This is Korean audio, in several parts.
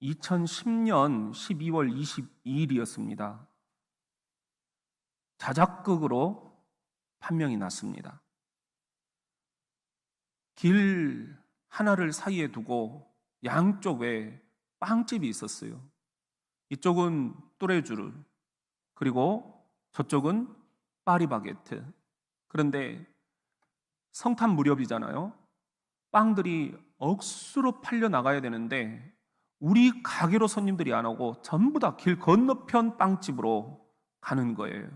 2010년 12월 22일이었습니다. 자작극으로 판명이 났습니다. 길 하나를 사이에 두고 양쪽에 빵집이 있었어요. 이쪽은 뚜레쥬르, 그리고 저쪽은 파리바게트. 그런데 성탄 무렵이잖아요. 빵들이 억수로 팔려 나가야 되는데 우리 가게로 손님들이 안 오고 전부 다 길 건너편 빵집으로 가는 거예요.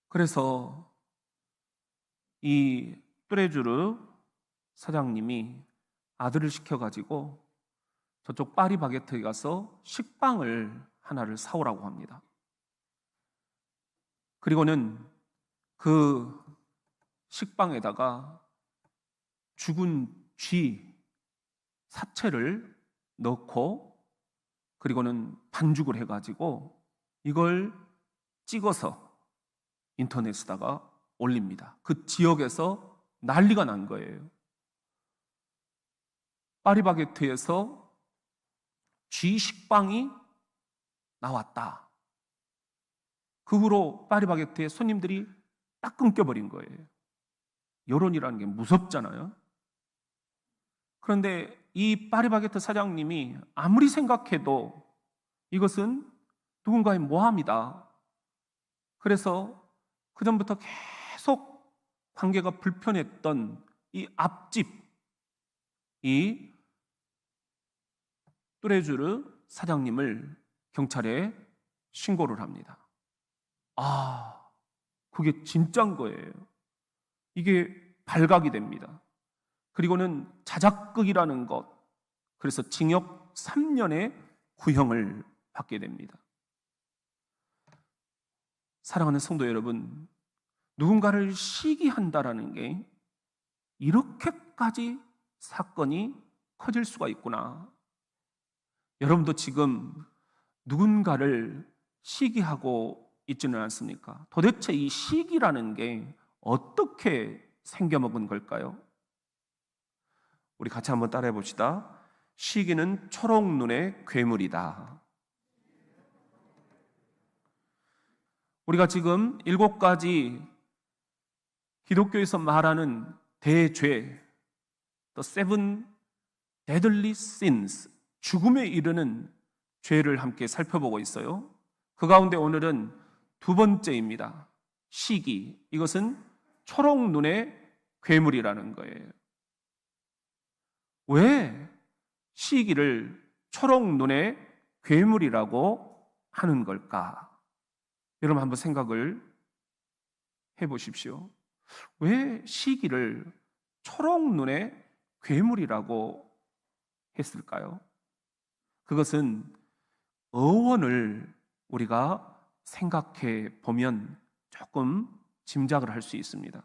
그래서 이 뚜레쥬르 사장님이 아들을 시켜가지고 저쪽 파리바게트에 가서 식빵을 하나를 사오라고 합니다. 그리고는 그 식빵에다가 죽은 쥐 사체를 넣고 그리고는 반죽을 해가지고 이걸 찍어서 인터넷에다가 올립니다. 그 지역에서 난리가 난 거예요. 파리바게트에서 쥐 식빵이 나왔다. 그 후로 파리바게트에 손님들이 딱 끊겨버린 거예요. 여론이라는 게 무섭잖아요. 그런데 이 파리바게트 사장님이 아무리 생각해도 이것은 누군가의 모함이다. 그래서 그전부터 계속 관계가 불편했던 이 앞집, 이 뚜레쥬르 사장님을 경찰에 신고를 합니다. 그게 진짜인 거예요. 이게 발각이 됩니다. 그리고는 자작극이라는 것, 그래서 징역 3년의 구형을 받게 됩니다. 사랑하는 성도 여러분, 누군가를 시기한다라는 게 이렇게까지 사건이 커질 수가 있구나. 여러분도 지금 누군가를 시기하고 있지는 않습니까? 도대체 이 시기라는 게 어떻게 생겨먹은 걸까요? 우리 같이 한번 따라해 봅시다. 시기는 초록 눈의 괴물이다. 우리가 지금 7가지 기독교에서 말하는 대죄, The Seven Deadly Sins, 죽음에 이르는 죄를 함께 살펴보고 있어요. 그 가운데 오늘은 2번째입니다. 시기. 이것은 초록 눈의 괴물이라는 거예요. 왜 시기를 초록 눈의 괴물이라고 하는 걸까? 여러분 한번 생각을 해보십시오. 왜 시기를 초록 눈의 괴물이라고 했을까요? 그것은 어원을 우리가 생각해 보면 조금 짐작을 할 수 있습니다.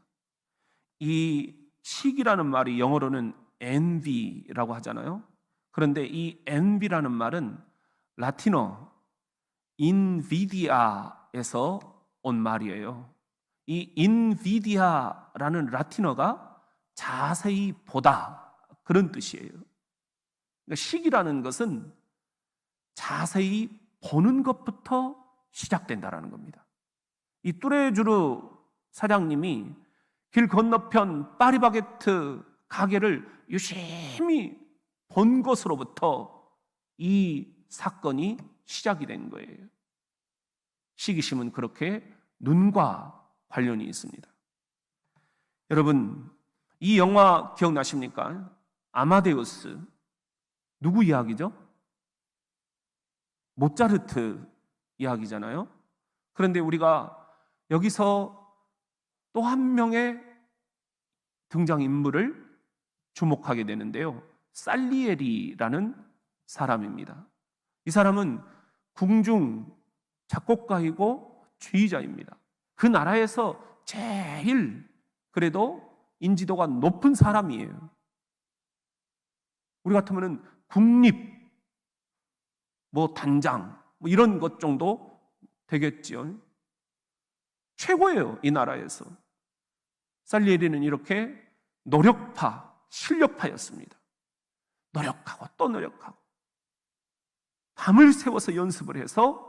이 시기라는 말이 영어로는 envy라고 하잖아요. 그런데 이 envy라는 말은 라틴어 invidia에서 온 말이에요. 이 invidia라는 라틴어가 자세히 보다, 그런 뜻이에요. 그러니까 시기라는 것은 자세히 보는 것부터 시작된다라는 겁니다. 이 뚜레쥬르 사장님이 길 건너편 파리바게트 가게를 유심히 본 것으로부터 이 사건이 시작이 된 거예요. 시기심은 그렇게 눈과 관련이 있습니다. 여러분, 이 영화 기억나십니까? 아마데우스. 누구 이야기죠? 모차르트 이야기잖아요. 그런데 우리가 여기서 또 한 명의 등장인물을 주목하게 되는데요. 살리에리라는 사람입니다. 이 사람은 궁중 작곡가이고 지휘자입니다. 그 나라에서 제일 그래도 인지도가 높은 사람이에요. 우리 같으면 국립 단장 이런 것 정도 되겠지요. 최고예요, 이 나라에서. 살리에리는 이렇게 노력파, 실력파였습니다. 노력하고 또 노력하고 밤을 새워서 연습을 해서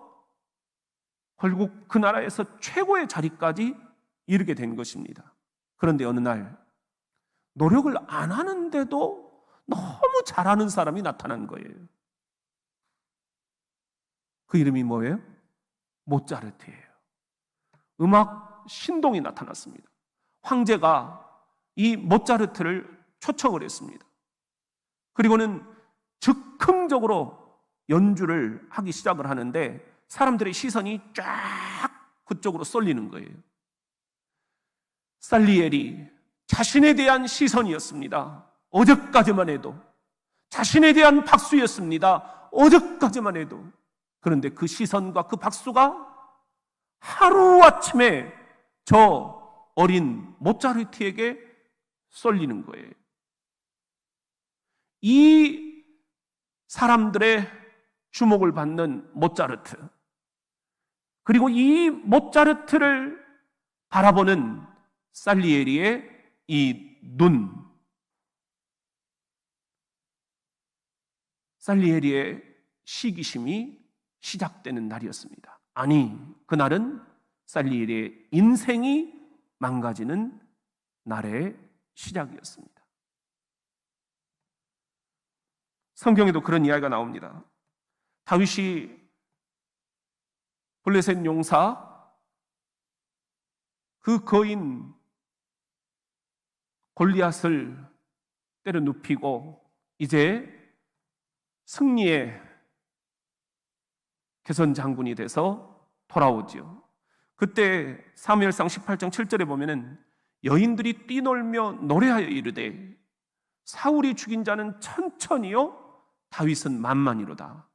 결국 그 나라에서 최고의 자리까지 이르게 된 것입니다. 그런데 어느 날 노력을 안 하는데도 너무 잘하는 사람이 나타난 거예요. 그 이름이 뭐예요? 모차르트예요. 음악 신동이 나타났습니다. 황제가 이 모차르트를 초청을 했습니다. 그리고는 즉흥적으로 연주를 하기 시작을 하는데 사람들의 시선이 쫙 그쪽으로 쏠리는 거예요. 살리에리 자신에 대한 시선이었습니다. 어제까지만 해도 자신에 대한 박수였습니다. 어제까지만 해도. 그런데 그 시선과 그 박수가 하루아침에 저 어린 모차르트에게 쏠리는 거예요. 이 사람들의 주목을 받는 모차르트, 그리고 이 모차르트를 바라보는 살리에리의 이 눈, 살리에리의 시기심이 시작되는 날이었습니다. 아니, 그날은 살리에리의 인생이 망가지는 날의 시작이었습니다. 성경에도 그런 이야기가 나옵니다. 다윗이 블레셋 용사 그 거인 골리앗을 때려 눕히고 이제 승리의 개선 장군이 돼서 돌아오지요. 그때 사무엘상 18장 7절에 보면은 여인들이 뛰놀며 노래하여 이르되 사울이 죽인 자는 천천히요 다윗은 만만이로다.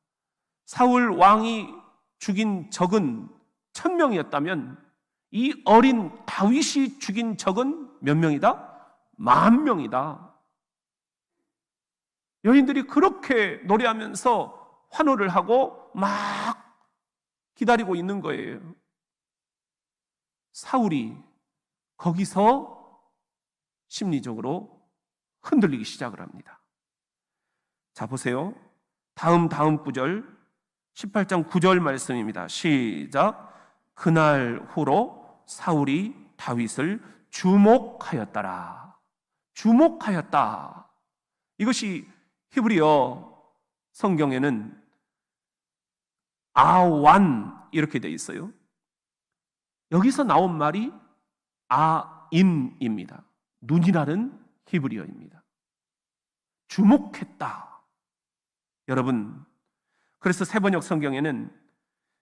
사울 왕이 죽인 적은 1000명이었다면 이 어린 다윗이 죽인 적은 몇 명이다? 10,000명이다. 여인들이 그렇게 노래하면서 환호를 하고 막 기다리고 있는 거예요. 사울이 거기서 심리적으로 흔들리기 시작을 합니다. 자, 보세요. 다음 구절 18장 9절 말씀입니다. 시작. 그날 후로 사울이 다윗을 주목하였더라. 주목하였다. 이것이 히브리어 성경에는 아완 이렇게 되어 있어요. 여기서 나온 말이 아인입니다. 눈이라는 히브리어입니다. 주목했다. 여러분, 그래서 세번역 성경에는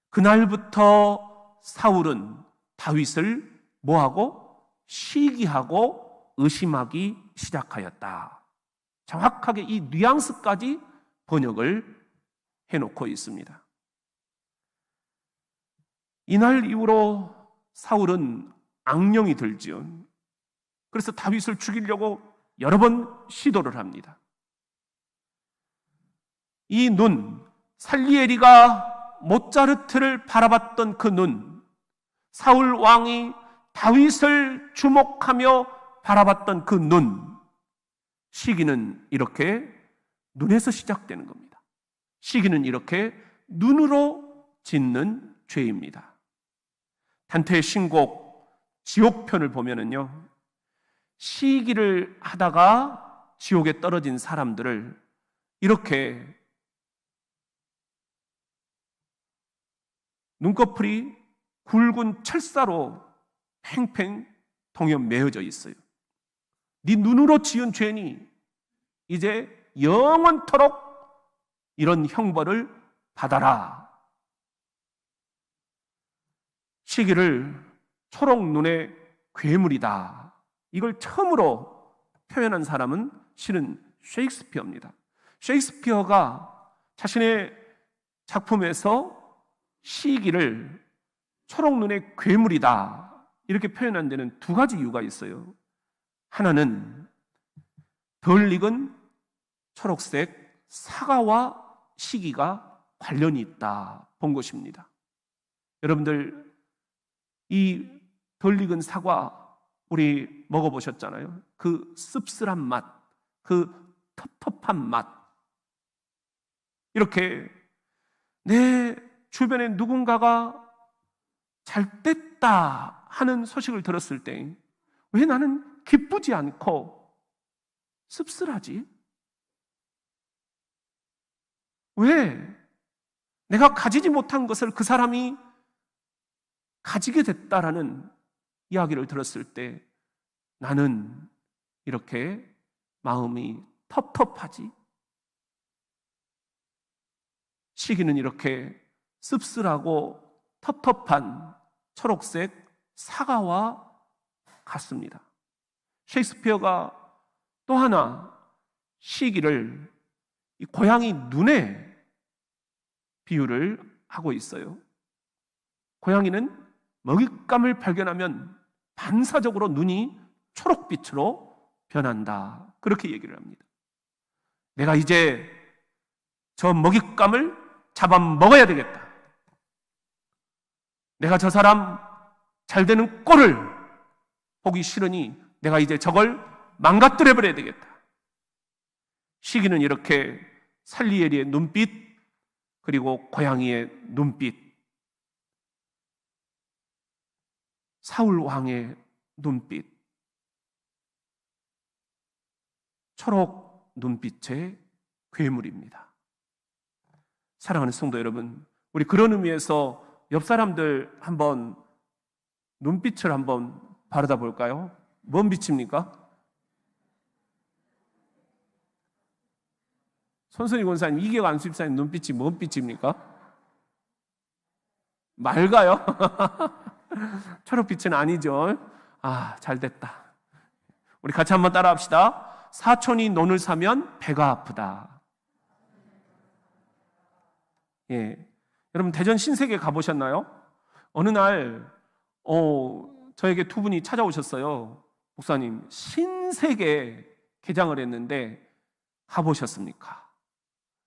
그날부터 사울은 다윗을 뭐하고? 시기하고 의심하기 시작하였다. 정확하게 이 뉘앙스까지 번역을 해놓고 있습니다. 이날 이후로 사울은 악령이 들지요. 그래서 다윗을 죽이려고 여러 번 시도를 합니다. 이 눈, 살리에리가 모차르트를 바라봤던 그 눈, 사울 왕이 다윗을 주목하며 바라봤던 그 눈, 시기는 이렇게 눈에서 시작되는 겁니다. 시기는 이렇게 눈으로 짓는 죄입니다. 단테의 신곡 지옥편을 보면은요, 시기를 하다가 지옥에 떨어진 사람들을 이렇게 눈꺼풀이 굵은 철사로 팽팽 동여 매어져 있어요. 네 눈으로 지은 죄니 이제 영원토록 이런 형벌을 받아라. 시기를 초록 눈의 괴물이다. 이걸 처음으로 표현한 사람은 실은 셰익스피어입니다. 셰익스피어가 자신의 작품에서 시기를 초록 눈의 괴물이다 이렇게 표현한 데는 두 가지 이유가 있어요. 하나는 덜 익은 초록색 사과와 시기가 관련이 있다 본 것입니다. 여러분들 이 덜 익은 사과 우리 먹어보셨잖아요. 그 씁쓸한 맛, 그 텁텁한 맛, 이렇게 내 주변에 누군가가 잘 됐다 하는 소식을 들었을 때 왜 나는 기쁘지 않고 씁쓸하지? 왜 내가 가지지 못한 것을 그 사람이 가지게 됐다라는 이야기를 들었을 때 나는 이렇게 마음이 텁텁하지? 시기는 이렇게 씁쓸하고 텁텁한 초록색 사과와 같습니다. 셰익스피어가 또 하나 시기를 이 고양이 눈에 비유를 하고 있어요. 고양이는 먹잇감을 발견하면 반사적으로 눈이 초록빛으로 변한다. 그렇게 얘기를 합니다. 내가 이제 저 먹잇감을 잡아 먹어야 되겠다. 내가 저 사람 잘 되는 꼴을 보기 싫으니 내가 이제 저걸 망가뜨려 버려야 되겠다. 시기는 이렇게 살리에리의 눈빛, 그리고 고양이의 눈빛, 사울 왕의 눈빛, 초록 눈빛의 괴물입니다. 사랑하는 성도 여러분, 우리 그런 의미에서 옆 사람들 한번 눈빛을 한번 바라다 볼까요? 뭔 빛입니까? 손선희 권사님, 이계관 안수집사님 눈빛이 뭔 빛입니까? 맑아요? 초록빛은 아니죠. 아, 잘 됐다. 우리 같이 한번 따라 합시다. 사촌이 논을 사면 배가 아프다. 예. 여러분, 대전 신세계 가보셨나요? 어느 날, 저에게 두 분이 찾아오셨어요. 목사님, 신세계 개장을 했는데 가보셨습니까?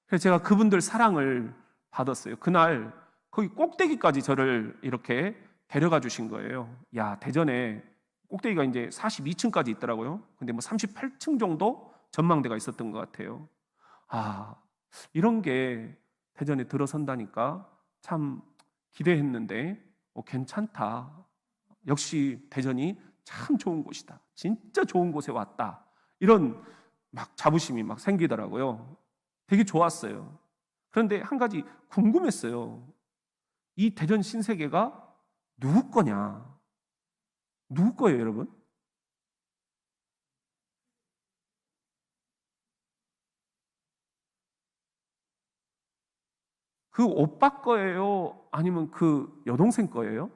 그래서 제가 그분들 사랑을 받았어요. 그날 거기 꼭대기까지 저를 이렇게 데려가 주신 거예요. 야, 대전에 꼭대기가 이제 42층까지 있더라고요. 근데 뭐 38층 정도 전망대가 있었던 것 같아요. 아, 이런 게 대전에 들어선다니까 참 기대했는데 괜찮다. 역시 대전이 참 좋은 곳이다. 진짜 좋은 곳에 왔다. 이런 막 자부심이 막 생기더라고요. 되게 좋았어요. 그런데 한 가지 궁금했어요. 이 대전 신세계가 누구 거냐? 누구 거예요, 여러분? 그 오빠 거예요? 아니면 그 여동생 거예요?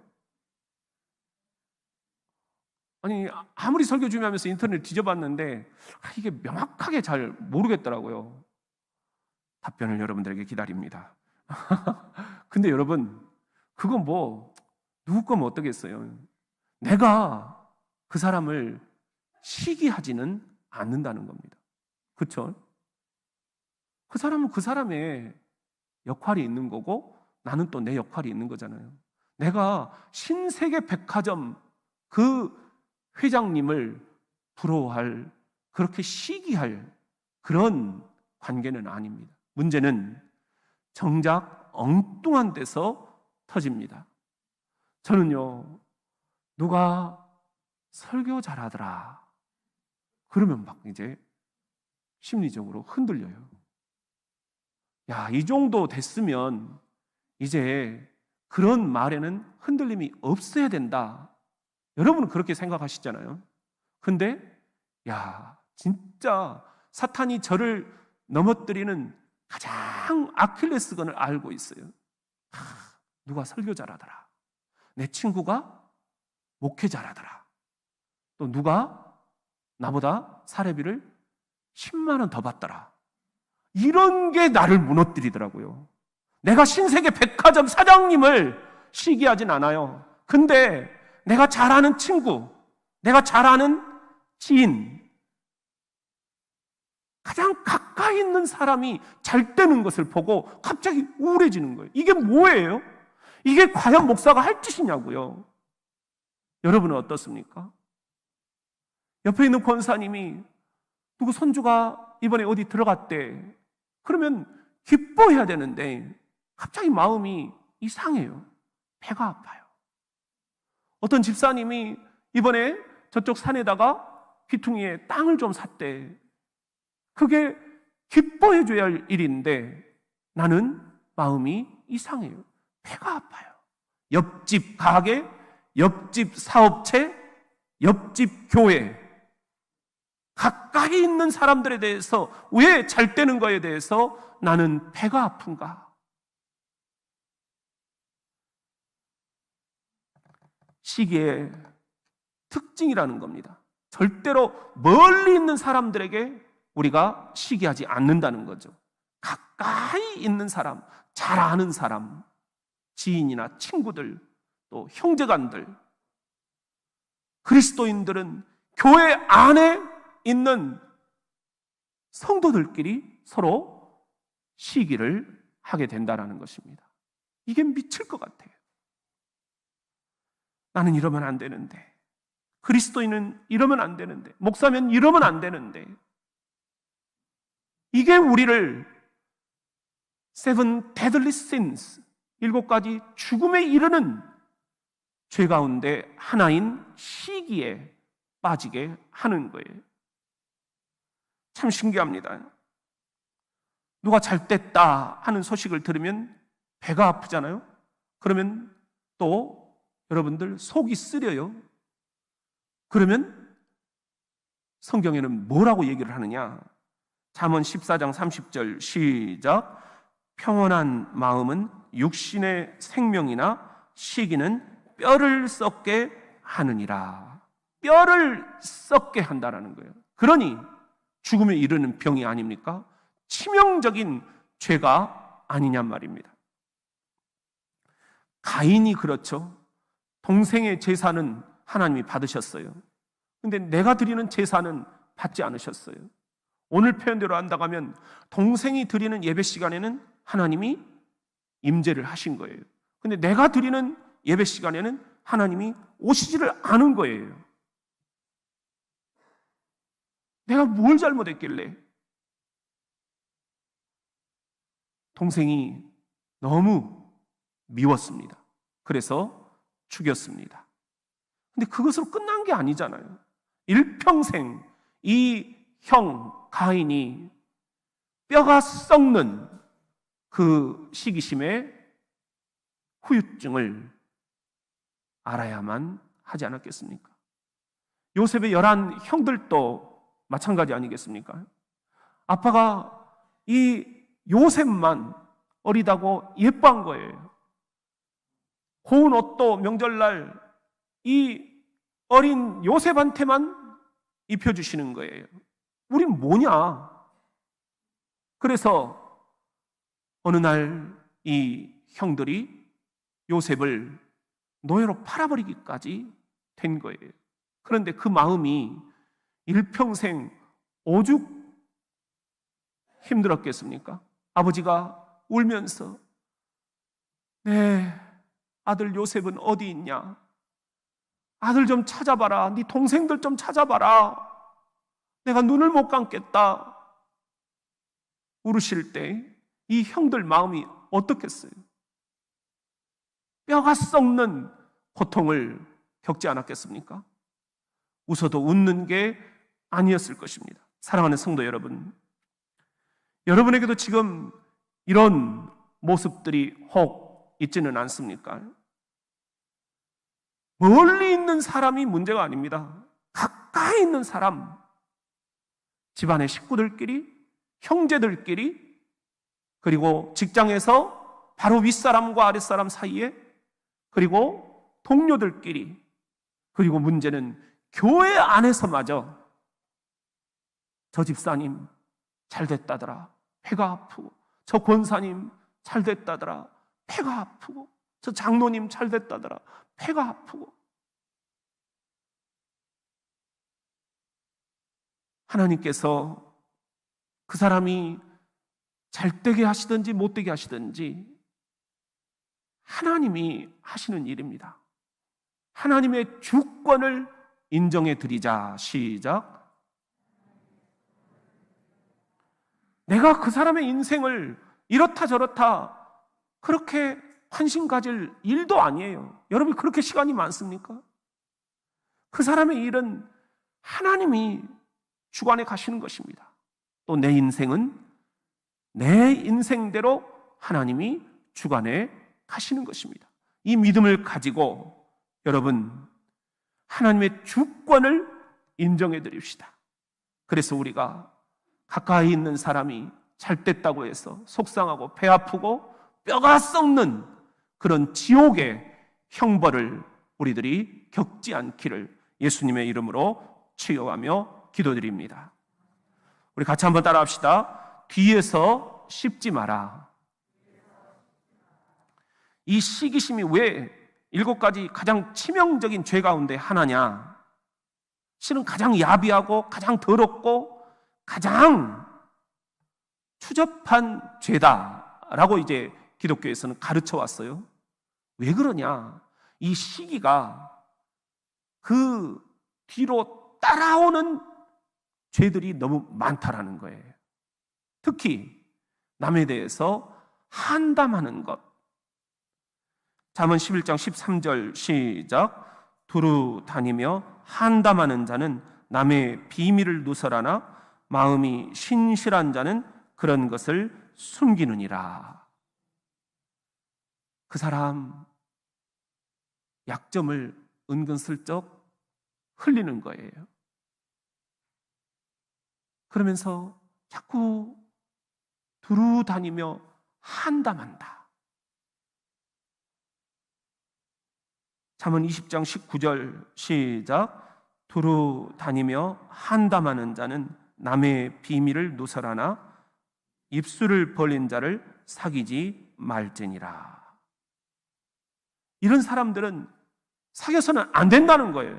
아니, 아무리 설교 준비하면서 인터넷 뒤져봤는데 이게 명확하게 잘 모르겠더라고요. 답변을 여러분들에게 기다립니다. 근데 여러분, 그건 뭐 누구 거면 어떠겠어요? 내가 그 사람을 시기하지는 않는다는 겁니다. 그렇죠? 그 사람은 그 사람의 역할이 있는 거고 나는 또 내 역할이 있는 거잖아요. 내가 신세계 백화점 그 회장님을 부러워할, 그렇게 시기할 그런 관계는 아닙니다. 문제는 정작 엉뚱한 데서 터집니다. 저는요, 누가 설교 잘하더라 그러면 막 이제 심리적으로 흔들려요. 야, 이 정도 됐으면 이제 그런 말에는 흔들림이 없어야 된다. 여러분은 그렇게 생각하시잖아요. 근데 야, 진짜 사탄이 저를 넘어뜨리는 가장 아킬레스건을 알고 있어요. 누가 설교 잘하더라. 내 친구가 목회 잘하더라. 또 누가 나보다 사례비를 10만 원 더 받더라. 이런 게 나를 무너뜨리더라고요. 내가 신세계 백화점 사장님을 시기하진 않아요. 근데 내가 잘 아는 친구, 내가 잘 아는 지인, 가장 가까이 있는 사람이 잘 되는 것을 보고 갑자기 우울해지는 거예요. 이게 뭐예요? 이게 과연 목사가 할 짓이냐고요. 여러분은 어떻습니까? 옆에 있는 권사님이 누구 손주가 이번에 어디 들어갔대. 그러면 기뻐해야 되는데 갑자기 마음이 이상해요. 배가 아파요. 어떤 집사님이 이번에 저쪽 산에다가 귀퉁이에 땅을 좀 샀대. 그게 기뻐해줘야 할 일인데 나는 마음이 이상해요. 배가 아파요. 옆집 가게, 옆집 사업체, 옆집 교회, 가까이 있는 사람들에 대해서 왜 잘 되는 거에 대해서 나는 배가 아픈가? 시기의 특징이라는 겁니다. 절대로 멀리 있는 사람들에게 우리가 시기하지 않는다는 거죠. 가까이 있는 사람, 잘 아는 사람, 지인이나 친구들, 또 형제간들, 그리스도인들은 교회 안에 있는 성도들끼리 서로 시기를 하게 된다는 것입니다. 이게 미칠 것 같아요. 나는 이러면 안 되는데, 그리스도인은 이러면 안 되는데, 목사면 이러면 안 되는데, 이게 우리를 seven deadly sins, 7가지 죽음에 이르는 죄 가운데 하나인 시기에 빠지게 하는 거예요. 참 신기합니다. 누가 잘 됐다 하는 소식을 들으면 배가 아프잖아요. 그러면 또 여러분들 속이 쓰려요. 그러면 성경에는 뭐라고 얘기를 하느냐? 잠언 14장 30절 시작. 평온한 마음은 육신의 생명이나 시기는 뼈를 썩게 하느니라. 뼈를 썩게 한다라는 거예요. 그러니 죽음에 이르는 병이 아닙니까? 치명적인 죄가 아니냔 말입니다. 가인이 그렇죠. 동생의 제사는 하나님이 받으셨어요. 근데 내가 드리는 제사는 받지 않으셨어요. 오늘 표현대로 한다면 동생이 드리는 예배 시간에는 하나님이 임재를 하신 거예요. 근데 내가 드리는 예배 시간에는 하나님이 오시지를 않은 거예요. 내가 뭘 잘못했길래? 동생이 너무 미웠습니다. 그래서 죽였습니다. 근데 그것으로 끝난 게 아니잖아요. 일평생 이 형 가인이 뼈가 썩는 그 시기심의 후유증을 알아야만 하지 않았겠습니까? 요셉의 11 형들도 마찬가지 아니겠습니까? 아빠가 이 요셉만 어리다고 예뻐한 거예요. 고운 옷도 명절날 이 어린 요셉한테만 입혀주시는 거예요. 우린 뭐냐? 그래서 어느 날 이 형들이 요셉을 노예로 팔아버리기까지 된 거예요. 그런데 그 마음이 일평생 오죽 힘들었겠습니까? 아버지가 울면서 내 아들 요셉은 어디 있냐? 아들 좀 찾아봐라. 네 동생들 좀 찾아봐라. 내가 눈을 못 감겠다. 울으실 때 이 형들 마음이 어떻겠어요? 뼈가 썩는 고통을 겪지 않았겠습니까? 웃어도 웃는 게 아니었을 것입니다. 사랑하는 성도 여러분, 여러분에게도 지금 이런 모습들이 혹 있지는 않습니까? 멀리 있는 사람이 문제가 아닙니다. 가까이 있는 사람, 집안의 식구들끼리, 형제들끼리, 그리고 직장에서 바로 윗사람과 아랫사람 사이에, 그리고 동료들끼리, 그리고 문제는 교회 안에서마저 저 집사님 잘 됐다더라, 배가 아프고, 저 권사님 잘 됐다더라, 배가 아프고, 저 장로님 잘 됐다더라, 배가 아프고. 하나님께서 그 사람이 잘 되게 하시든지 못 되게 하시든지 하나님이 하시는 일입니다. 하나님의 주권을 인정해 드리자. 시작. 내가 그 사람의 인생을 이렇다 저렇다 그렇게 관심 가질 일도 아니에요. 여러분 그렇게 시간이 많습니까? 그 사람의 일은 하나님이 주관해 가시는 것입니다. 또 내 인생은 내 인생대로 하나님이 주관해 가시는 것입니다. 이 믿음을 가지고 여러분 하나님의 주권을 인정해 드립시다. 그래서 우리가 가까이 있는 사람이 잘 됐다고 해서 속상하고 배 아프고 뼈가 썩는 그런 지옥의 형벌을 우리들이 겪지 않기를 예수님의 이름으로 축원하며 기도드립니다. 우리 같이 한번 따라합시다. 뒤에서 씹지 마라. 이 시기심이 왜 7가지 가장 치명적인 죄 가운데 하나냐? 실은 가장 야비하고 가장 더럽고 가장 추접한 죄다라고 이제 기독교에서는 가르쳐 왔어요. 왜 그러냐? 이 시기가 그 뒤로 따라오는 죄들이 너무 많다라는 거예요. 특히 남에 대해서 한담하는 것. 잠언 11장 13절 시작. 두루 다니며 한담하는 자는 남의 비밀을 누설하나 마음이 신실한 자는 그런 것을 숨기느니라. 그 사람 약점을 은근슬쩍 흘리는 거예요. 그러면서 자꾸 두루 다니며 한담한다. 잠언 20장 19절 시작. 두루 다니며 한담하는 자는 남의 비밀을 누설하나 입술을 벌린 자를 사귀지 말지니라. 이런 사람들은 사귀어서는 안 된다는 거예요.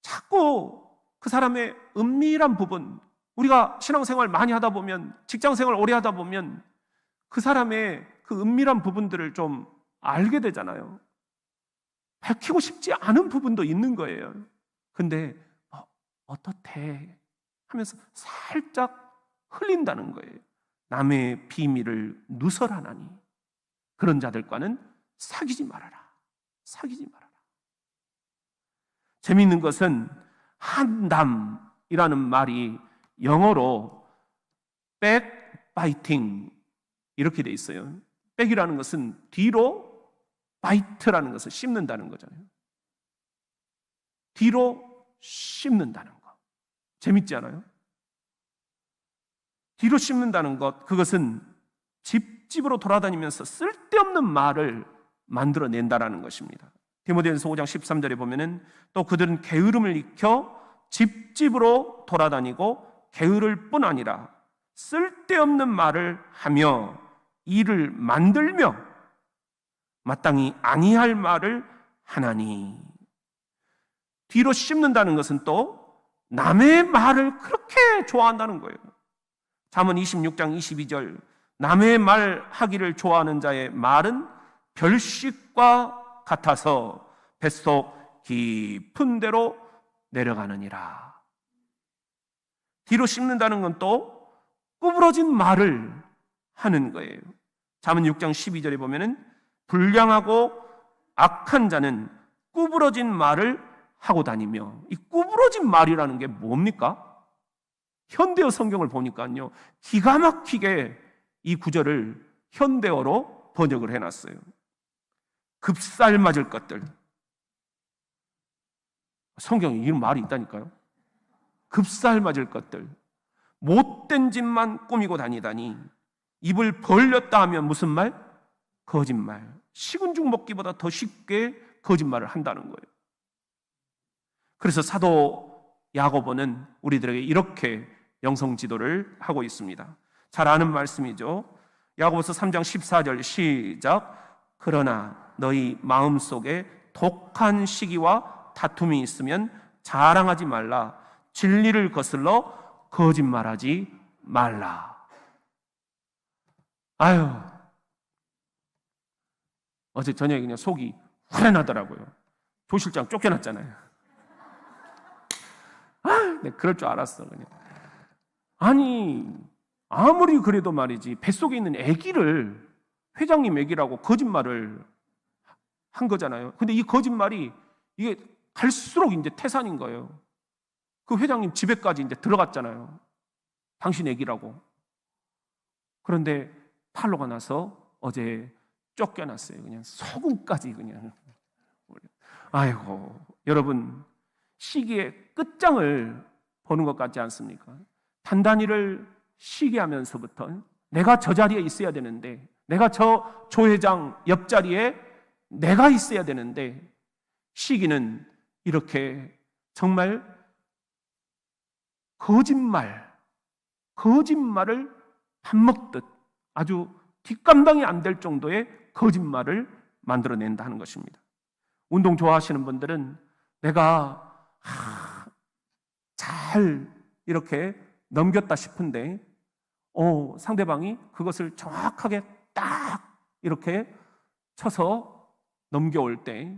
자꾸 그 사람의 은밀한 부분, 우리가 신앙생활 많이 하다 보면, 직장생활 오래 하다 보면 그 사람의 그 은밀한 부분들을 좀 알게 되잖아요. 밝히고 싶지 않은 부분도 있는 거예요. 근데 어떻대 하면서 살짝 흘린다는 거예요. 남의 비밀을 누설하나니 그런 자들과는 사귀지 말아라. 사귀지 말아라. 재미있는 것은 한담이라는 말이 영어로 backbiting 이렇게 돼 있어요. 백이라는 것은 뒤로, 바이트라는 것은 씹는다는 거잖아요. 뒤로 씹는다는 것. 재밌지 않아요? 뒤로 씹는다는 것, 그것은 집집으로 돌아다니면서 쓸데없는 말을 만들어낸다라는 것입니다. 디모데전서 5장 13절에 보면은 또 그들은 게으름을 익혀 집집으로 돌아다니고 게으를 뿐 아니라 쓸데없는 말을 하며 일을 만들며 마땅히 아니할 말을 하나니. 뒤로 씹는다는 것은 또 남의 말을 그렇게 좋아한다는 거예요. 잠언 26장 22절 남의 말 하기를 좋아하는 자의 말은 별식과 같아서 뱃속 깊은 데로 내려가느니라. 뒤로 씹는다는 건 또 구부러진 말을 하는 거예요. 잠언 6장 12절에 보면은 불량하고 악한 자는 구부러진 말을 하고 다니며, 이 구부러진 말이라는 게 뭡니까? 현대어 성경을 보니까요, 기가 막히게 이 구절을 현대어로 번역을 해놨어요. 급살 맞을 것들. 성경에 이런 말이 있다니까요. 급살 맞을 것들. 못된 짓만 꾸미고 다니다니 입을 벌렸다 하면 무슨 말? 거짓말. 식은 죽 먹기보다 더 쉽게 거짓말을 한다는 거예요. 그래서 사도 야고보는 우리들에게 이렇게 영성 지도를 하고 있습니다. 잘 아는 말씀이죠. 야고보서 3장 14절 시작. 그러나 너희 마음속에 독한 시기와 다툼이 있으면 자랑하지 말라. 진리를 거슬러 거짓말하지 말라. 아유, 어제 저녁에 그냥 속이 후련하더라고요. 조 실장 쫓겨났잖아요. 네, 그럴 줄 알았어. 그냥. 아니 아무리 그래도 말이지 뱃속에 있는 아기를 회장님 아기라고 거짓말을 한 거잖아요. 근데 이 거짓말이 이게 갈수록 이제 태산인 거예요. 그 회장님 집에까지 이제 들어갔잖아요. 당신 아기라고. 그런데 팔로가 나서 어제 쫓겨났어요. 그냥 소금까지 그냥. 아이고, 여러분 시기의 끝장을 보는 것 같지 않습니까? 단단히를 시기하면서부터 내가 저 자리에 있어야 되는데, 내가 저 조회장 옆자리에 내가 있어야 되는데, 시기는 이렇게 정말 거짓말을 밥 먹듯 아주 뒷감당이 안 될 정도의 거짓말을 만들어낸다 하는 것입니다. 운동 좋아하시는 분들은 내가 잘 이렇게 넘겼다 싶은데 상대방이 그것을 정확하게 딱 이렇게 쳐서 넘겨올 때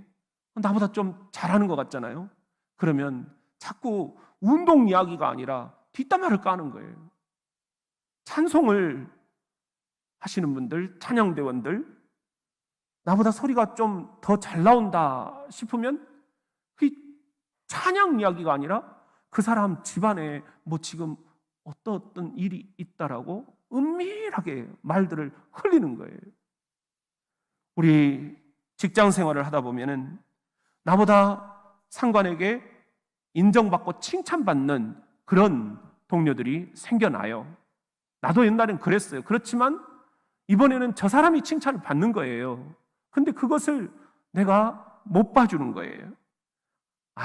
나보다 좀 잘하는 것 같잖아요. 그러면 자꾸 운동 이야기가 아니라 뒷담화를 까는 거예요. 찬송을 하시는 분들, 찬양대원들, 나보다 소리가 좀 더 잘 나온다 싶으면 그 찬양 이야기가 아니라 그 사람 집안에 뭐 지금 어떤 일이 있다라고 은밀하게 말들을 흘리는 거예요. 우리 직장 생활을 하다 보면은 나보다 상관에게 인정받고 칭찬받는 그런 동료들이 생겨나요. 나도 옛날엔 그랬어요. 그렇지만 이번에는 저 사람이 칭찬을 받는 거예요. 근데 그것을 내가 못 봐주는 거예요.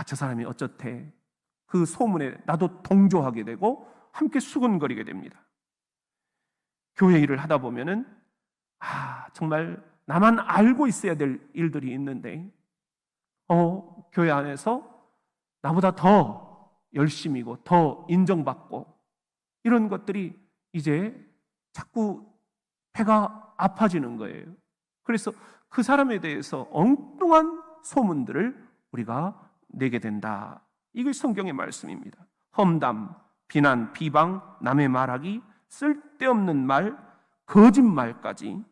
저 사람이 어쩌대. 그 소문에 나도 동조하게 되고 함께 수근거리게 됩니다. 교회 일을 하다 보면은 정말 나만 알고 있어야 될 일들이 있는데 교회 안에서 나보다 더 열심이고 더 인정받고 이런 것들이 이제 자꾸 배가 아파지는 거예요. 그래서 그 사람에 대해서 엉뚱한 소문들을 우리가 내게 된다. 이게 성경의 말씀입니다. 험담, 비난, 비방, 남의 말하기, 쓸데없는 말, 거짓말까지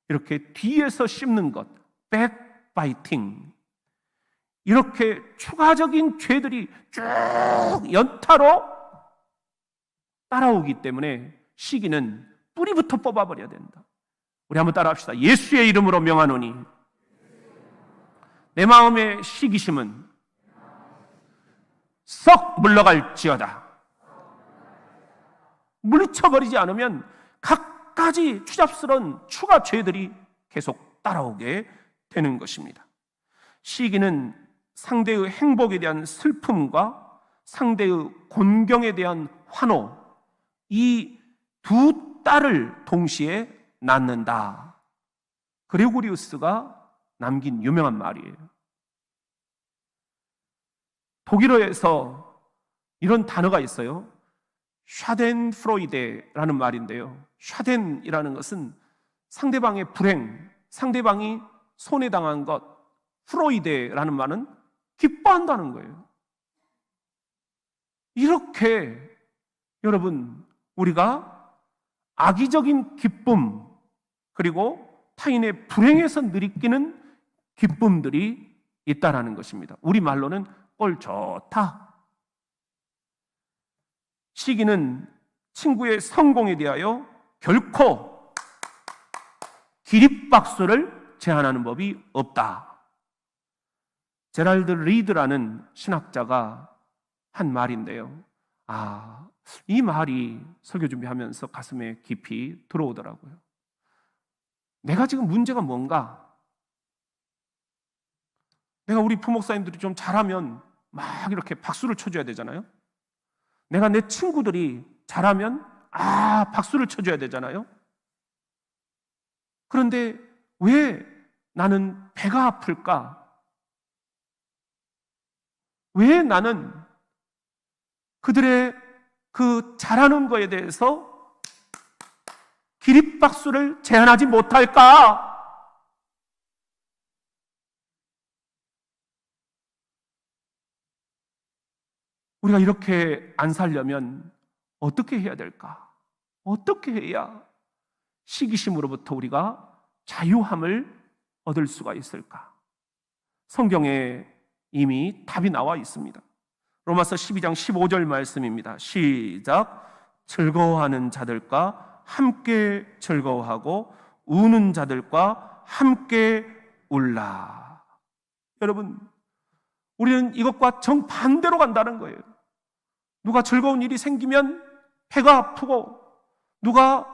이렇게 뒤에서 씹는 것, 백바이팅, 이렇게 추가적인 죄들이 쭉 연타로 따라오기 때문에 시기는 뿌리부터 뽑아버려야 된다. 우리 한번 따라합시다. 예수의 이름으로 명하노니 내 마음의 시기심은 썩 물러갈지어다. 물리쳐버리지 않으면 갖가지 추잡스러운 추가 죄들이 계속 따라오게 되는 것입니다. 시기는 상대의 행복에 대한 슬픔과 상대의 곤경에 대한 환호, 이 두 딸을 동시에 낳는다. 그레고리우스가 남긴 유명한 말이에요. 독일어에서 이런 단어가 있어요. 샤덴프로이데라는 말인데요. 샤덴이라는 것은 상대방의 불행, 상대방이 손해당한 것, 프로이데라는 말은 기뻐한다는 거예요. 이렇게 여러분 우리가 악의적인 기쁨 그리고 타인의 불행에서 느끼는 기쁨들이 있다라는 것입니다. 우리말로는 꼴 좋다. 시기는 친구의 성공에 대하여 결코 기립박수를 제한하는 법이 없다. 제랄드 리드라는 신학자가 한 말인데요. 이 말이 설교 준비하면서 가슴에 깊이 들어오더라고요. 내가 지금 문제가 뭔가? 내가 우리 부목사님들이 좀 잘하면 막 이렇게 박수를 쳐줘야 되잖아요. 내가 내 친구들이 잘하면 박수를 쳐줘야 되잖아요. 그런데 왜 나는 배가 아플까? 왜 나는 그들의 그 잘하는 거에 대해서 기립박수를 제한하지 못할까? 우리가 이렇게 안 살려면 어떻게 해야 될까? 어떻게 해야 시기심으로부터 우리가 자유함을 얻을 수가 있을까? 성경에 이미 답이 나와 있습니다. 로마서 12장 15절 말씀입니다. 시작. 즐거워하는 자들과 함께 즐거워하고 우는 자들과 함께 울라. 여러분, 우리는 이것과 정반대로 간다는 거예요. 누가 즐거운 일이 생기면 배가 아프고 누가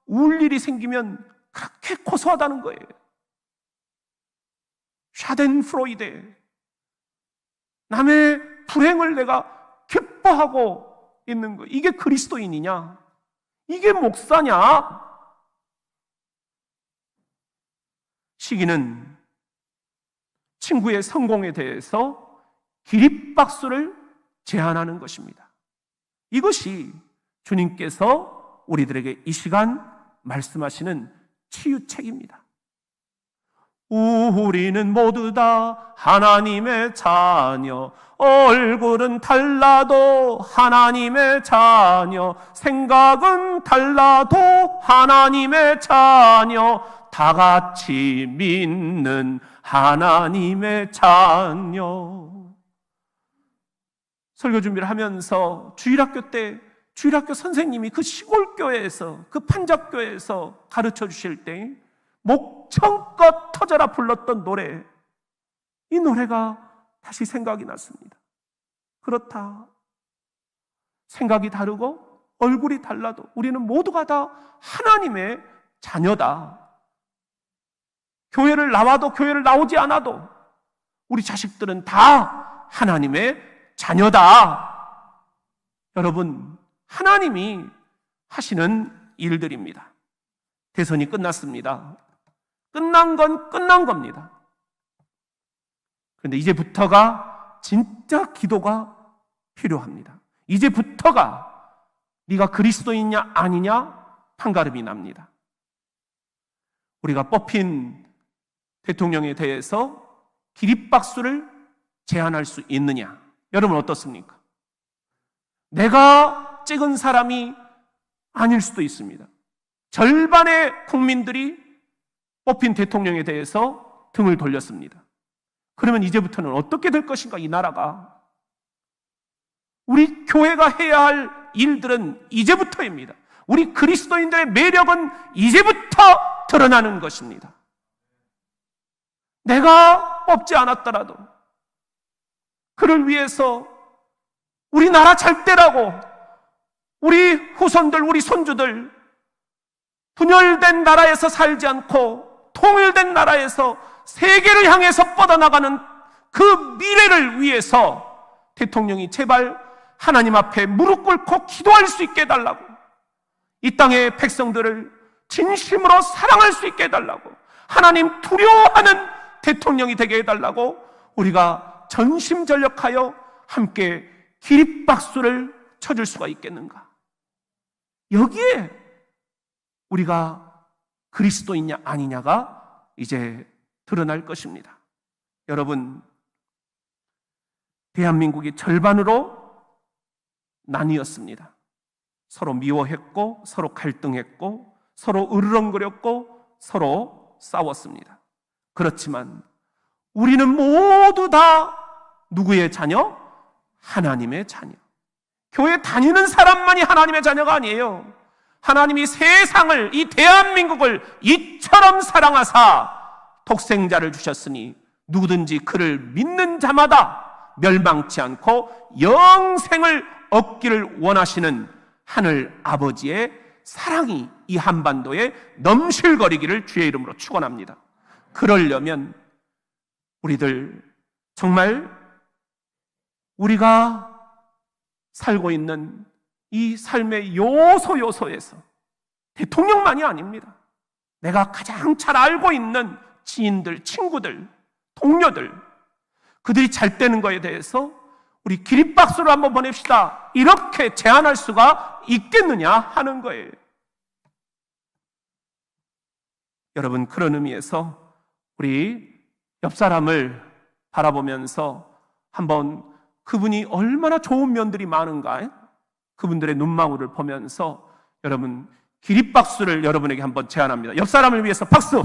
울 일이 생기면 그렇게 고소하다는 거예요. 샤덴프로이데, 남의 불행을 내가 기뻐하고 있는 거, 이게 그리스도인이냐? 이게 목사냐? 시기는 친구의 성공에 대해서 기립박수를 제안하는 것입니다. 이것이 주님께서 우리들에게 이 시간 말씀하시는 치유책입니다. 우리는 모두 다 하나님의 자녀, 얼굴은 달라도 하나님의 자녀, 생각은 달라도 하나님의 자녀, 다 같이 믿는 하나님의 자녀. 설교 준비를 하면서 주일학교 때 주일학교 선생님이 그 시골교회에서, 그 판잣교회에서 가르쳐 주실 때 목청껏 터져라 불렀던 노래, 이 노래가 다시 생각이 났습니다. 그렇다. 생각이 다르고 얼굴이 달라도 우리는 모두가 다 하나님의 자녀다. 교회를 나와도 교회를 나오지 않아도 우리 자식들은 다 하나님의 자녀다. 여러분, 하나님이 하시는 일들입니다. 대선이 끝났습니다. 끝난 건 끝난 겁니다. 그런데 이제부터가 진짜 기도가 필요합니다. 이제부터가 네가 그리스도인이냐 아니냐 판가름이 납니다. 우리가 뽑힌 대통령에 대해서 기립박수를 제안할 수 있느냐? 여러분 어떻습니까? 내가 찍은 사람이 아닐 수도 있습니다. 절반의 국민들이 뽑힌 대통령에 대해서 등을 돌렸습니다. 그러면 이제부터는 어떻게 될 것인가, 이 나라가? 우리 교회가 해야 할 일들은 이제부터입니다. 우리 그리스도인들의 매력은 이제부터 드러나는 것입니다. 내가 뽑지 않았더라도 그를 위해서 우리 나라 잘 되라고 우리 후손들, 우리 손주들 분열된 나라에서 살지 않고 통일된 나라에서 세계를 향해서 뻗어나가는 그 미래를 위해서 대통령이 제발 하나님 앞에 무릎 꿇고 기도할 수 있게 해달라고, 이 땅의 백성들을 진심으로 사랑할 수 있게 해달라고, 하나님 두려워하는 대통령이 되게 해달라고 우리가 전심전력하여 함께 기립박수를 쳐줄 수가 있겠는가? 여기에 우리가 그리스도이냐 아니냐가 이제 드러날 것입니다. 여러분, 대한민국이 절반으로 나뉘었습니다. 서로 미워했고, 서로 갈등했고, 서로 으르렁거렸고, 서로 싸웠습니다. 그렇지만 우리는 모두 다 누구의 자녀? 하나님의 자녀. 교회 다니는 사람만이 하나님의 자녀가 아니에요. 하나님이 세상을, 이 대한민국을 이처럼 사랑하사 독생자를 주셨으니 누구든지 그를 믿는 자마다 멸망치 않고 영생을 얻기를 원하시는 하늘 아버지의 사랑이 이 한반도에 넘실거리기를 주의 이름으로 축원합니다. 그러려면 우리들 정말 우리가 살고 있는 이 삶의 요소에서 대통령만이 아닙니다. 내가 가장 잘 알고 있는 지인들, 친구들, 동료들, 그들이 잘 되는 거에 대해서 우리 기립박수를 한번 보냅시다, 이렇게 제안할 수가 있겠느냐 하는 거예요. 여러분, 그런 의미에서 우리 옆 사람을 바라보면서 한번 그분이 얼마나 좋은 면들이 많은가, 그분들의 눈망울을 보면서 여러분, 기립박수를 여러분에게 한번 제안합니다. 옆 사람을 위해서 박수!